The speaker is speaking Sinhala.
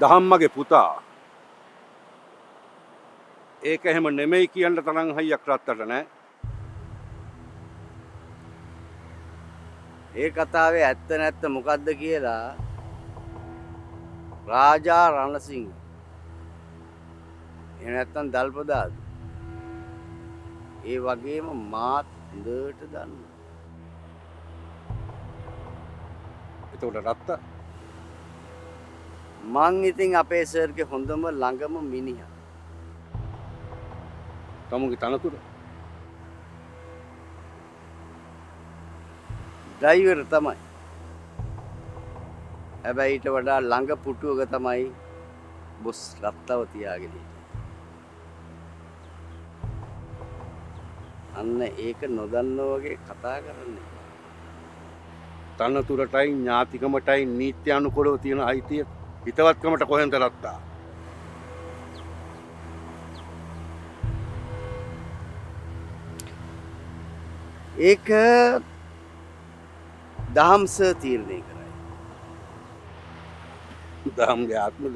දහම්මගේ පුතා. ඒක එහෙම නෙමෙයි කියන්න තරම් හයියක් රත්තට නෑ. ඒ කතාවේ ඇත්ත නැත්ත මොකද්ද කියලා රාජා රණසිංහ එහෙම නැත්නම් දල්පදාද ඒ වගේම මාත් හොඳට දන්නවා. එතකොට රත්ත මං ඉතින් අපේ සර්ගේ හොඳම ළඟම මිනිහා. තමුගේ තනතුර ඩ්‍රයිවර් තමයි. හැබැයි ඊට වඩා ළඟ පුටුවක තමයි බොස් රත්තව තියාගෙන හිටියේ. අන්න ඒක නොදන්නෝ වගේ කතා කරන්නේ. තනතුරටයි ඥාතිකමටයි නීත්‍යානුකූලව තියෙන අයිතිය හිතවත්කමට කොහෙන්ද රත්තා? ඒක දහම්ස තීරණය කරයි. දහම්ගේ ආත්මද?